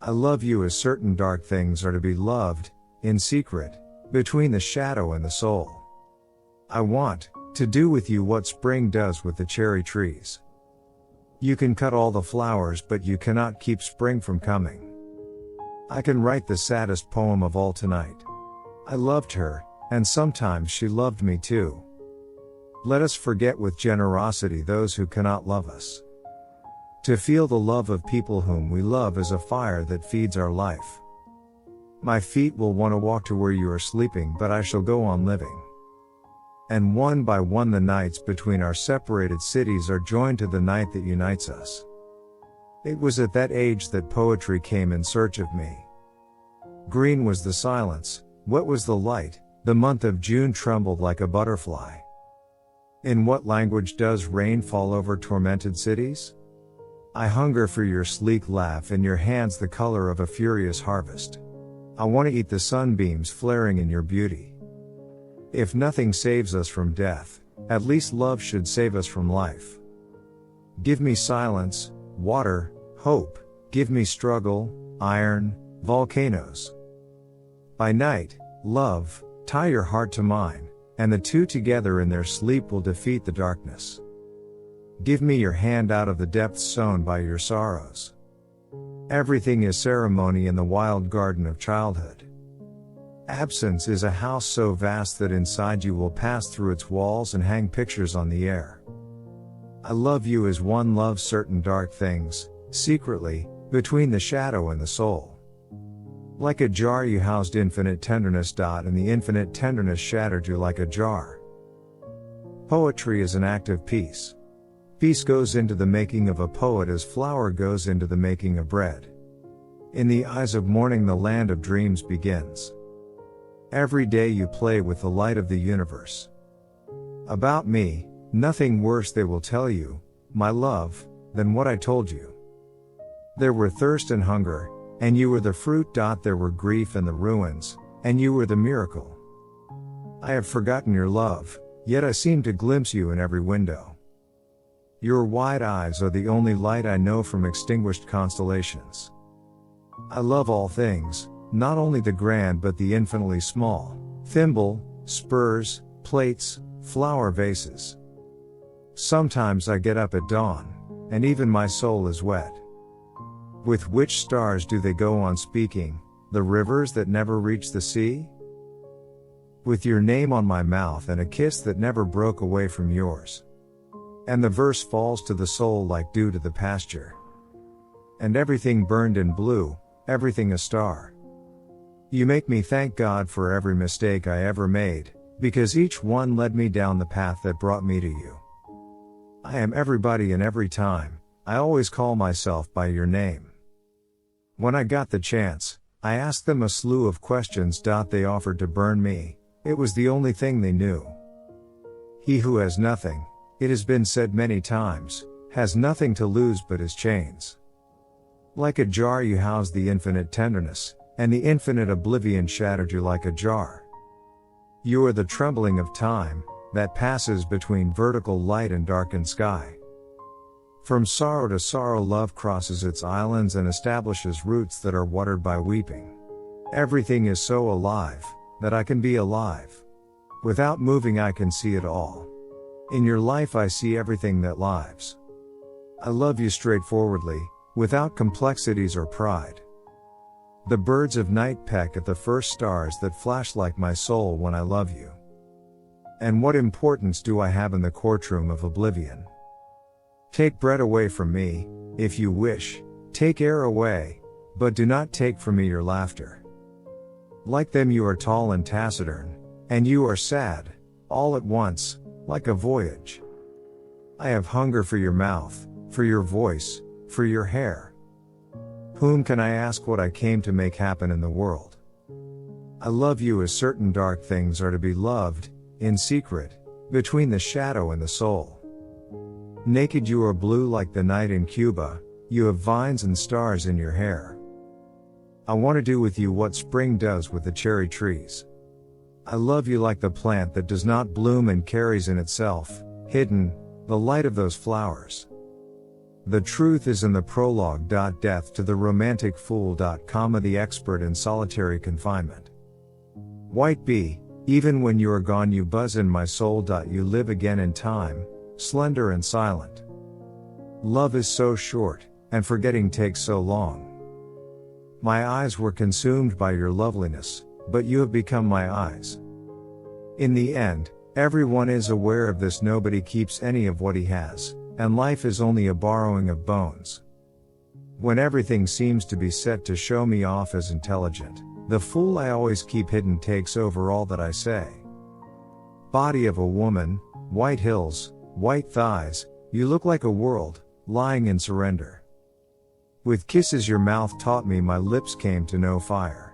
I love you as certain dark things are to be loved, in secret, between the shadow and the soul. I want to do with you what spring does with the cherry trees. You can cut all the flowers, but you cannot keep spring from coming. I can write the saddest poem of all tonight. I loved her, and sometimes she loved me too. Let us forget with generosity those who cannot love us. To feel the love of people whom we love is a fire that feeds our life. My feet will want to walk to where you are sleeping, but I shall go on living. And one by one the nights between our separated cities are joined to the night that unites us. It was at that age that poetry came in search of me. Green was the silence, wet was the light, the month of June trembled like a butterfly. In what language does rain fall over tormented cities? I hunger for your sleek laugh and your hands the color of a furious harvest. I want to eat the sunbeams flaring in your beauty. If nothing saves us from death, at least love should save us from life. Give me silence, water, hope, give me struggle, iron, volcanoes. By night, love, tie your heart to mine, and the two together in their sleep will defeat the darkness. Give me your hand out of the depths sown by your sorrows. Everything is ceremony in the wild garden of childhood. Absence is a house so vast that inside you will pass through its walls and hang pictures on the air. I love you as one loves certain dark things, secretly, between the shadow and the soul. Like a jar you housed infinite tenderness. And the infinite tenderness shattered you like a jar. Poetry is an act of peace. Peace goes into the making of a poet as flour goes into the making of bread. In the eyes of morning the land of dreams begins. Every day you play with the light of the universe. About me, nothing worse they will tell you, my love, than what I told you. There were thirst and hunger, and you were the fruit. There were grief and the ruins, and you were the miracle. I have forgotten your love, yet I seem to glimpse you in every window. Your wide eyes are the only light I know from extinguished constellations. I love all things, not only the grand but the infinitely small, thimble, spurs, plates, flower vases. Sometimes I get up at dawn, and even my soul is wet. With which stars do they go on speaking, the rivers that never reach the sea? With your name on my mouth and a kiss that never broke away from yours. And the verse falls to the soul like dew to the pasture. And everything burned in blue, everything a star. You make me thank God for every mistake I ever made, because each one led me down the path that brought me to you. I am everybody and every time, I always call myself by your name. When I got the chance, I asked them a slew of questions. They offered to burn me, it was the only thing they knew. He who has nothing, it has been said many times, has nothing to lose but his chains. Like a jar you housed the infinite tenderness, and the infinite oblivion shattered you like a jar. You are the trembling of time, that passes between vertical light and darkened sky. From sorrow to sorrow love crosses its islands and establishes roots that are watered by weeping. Everything is so alive, that I can be alive. Without moving I can see it all. In your life I see everything that lives. I love you straightforwardly, without complexities or pride. The birds of night peck at the first stars that flash like my soul when I love you. And what importance do I have in the courtroom of oblivion? Take bread away from me, if you wish, take air away, but do not take from me your laughter. Like them you are tall and taciturn, and you are sad, all at once, like a voyage. I have hunger for your mouth, for your voice, for your hair. Whom can I ask what I came to make happen in the world? I love you as certain dark things are to be loved, in secret, between the shadow and the soul. Naked you are blue like the night in Cuba, you have vines and stars in your hair. I want to do with you what spring does with the cherry trees. I love you like the plant that does not bloom and carries in itself, hidden, the light of those flowers. The truth is in the prologue. Death to the romantic fool. The expert in solitary confinement. White bee, even when you are gone you buzz in my soul. You live again in time, slender and silent. Love is so short, and forgetting takes so long. My eyes were consumed by your loveliness, but you have become my eyes. In the end, everyone is aware of this. Nobody keeps any of what he has, and life is only a borrowing of bones. When everything seems to be set to show me off as intelligent, the fool I always keep hidden takes over all that I say. Body of a woman, white hills, white thighs, you look like a world, lying in surrender. With kisses your mouth taught me, my lips came to know fire.